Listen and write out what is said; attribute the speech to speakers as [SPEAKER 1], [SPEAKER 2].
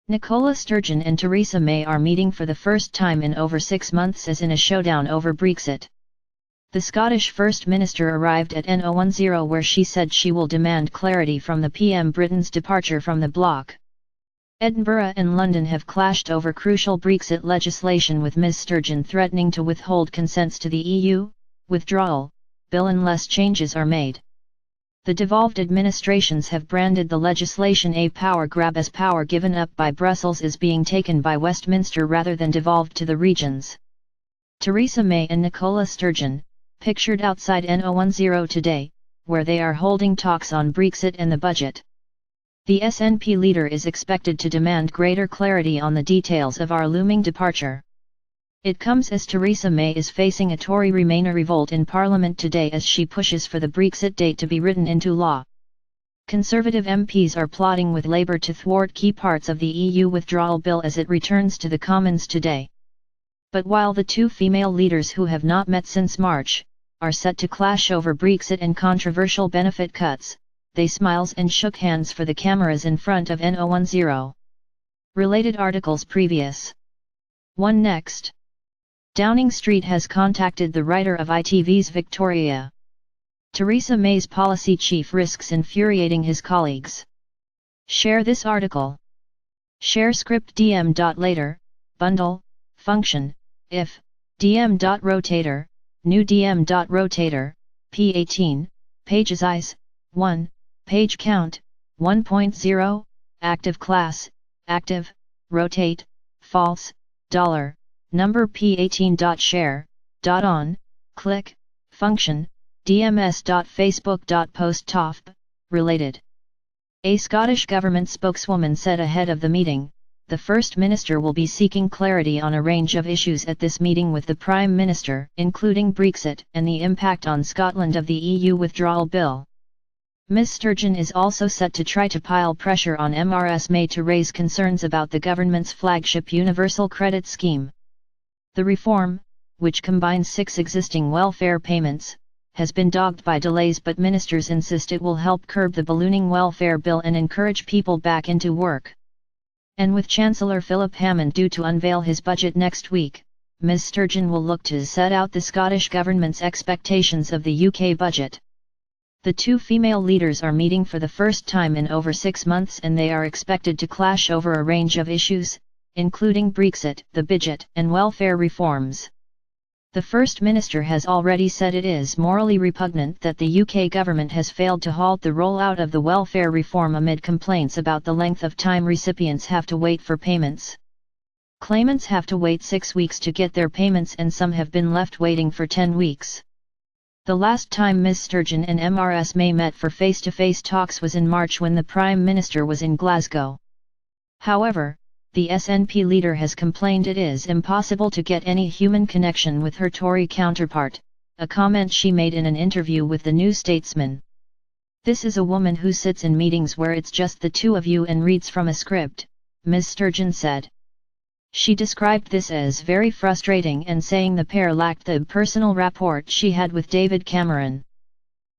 [SPEAKER 1] Nicola Sturgeon and Theresa May are meeting for the first time in over 6 months as in a showdown over Brexit. The Scottish First Minister arrived at N010 where she said she will demand clarity from the PM. Britain's departure from the bloc. Edinburgh and London have clashed over crucial Brexit legislation, with Ms Sturgeon threatening to withhold consents to the EU Withdrawal bill unless changes are made. The devolved administrations have branded the legislation a power grab, as power given up by Brussels is being taken by Westminster rather than devolved to the regions. Theresa May and Nicola Sturgeon, pictured outside N010 today, where they are holding talks on Brexit and the budget. The SNP leader is expected to demand greater clarity on the details of our looming departure. It comes as Theresa May is facing a Tory Remainer revolt in Parliament today as she pushes for the Brexit date to be written into law. Conservative MPs are plotting with Labour to thwart key parts of the EU withdrawal bill as it returns to the Commons today. But while the two female leaders, who have not met since March, are set to clash over Brexit and controversial benefit cuts, they smiled and shook hands for the cameras in front of N010. Related articles previous. 1 Next. Downing Street has contacted the writer of ITV's Victoria. Theresa May's policy chief risks infuriating his colleagues. Share this article. Share script dm.later, bundle, function, if, dm.rotator, new dm.rotator, p18, pages eyes, 1, page count, 1.0, active class, active, rotate, false, $, number p18.share.on, click, function, dms.facebook.post related. A Scottish government spokeswoman said ahead of the meeting, the First Minister will be seeking clarity on a range of issues at this meeting with the Prime Minister, including Brexit and the impact on Scotland of the EU withdrawal bill. Ms Sturgeon is also set to try to pile pressure on Ms May to raise concerns about the government's flagship Universal Credit Scheme. The reform, which combines 6 existing welfare payments, has been dogged by delays, but ministers insist it will help curb the ballooning welfare bill and encourage people back into work. And with Chancellor Philip Hammond due to unveil his budget next week, Ms Sturgeon will look to set out the Scottish Government's expectations of the UK budget. The two female leaders are meeting for the first time in over 6 months, and they are expected to clash over a range of issues, including Brexit, the budget, and welfare reforms. The First Minister has already said it is morally repugnant that the UK government has failed to halt the rollout of the welfare reform amid complaints about the length of time recipients have to wait for payments. Claimants have to wait 6 weeks to get their payments, and some have been left waiting for 10 weeks. The last time Ms Sturgeon and Ms May met for face-to-face talks was in March, when the Prime Minister was in Glasgow. However, the SNP leader has complained it is impossible to get any human connection with her Tory counterpart, a comment she made in an interview with the New Statesman. "This is a woman who sits in meetings where it's just the two of you and reads from a script," Ms Sturgeon said. She described this as very frustrating and saying the pair lacked the personal rapport she had with David Cameron.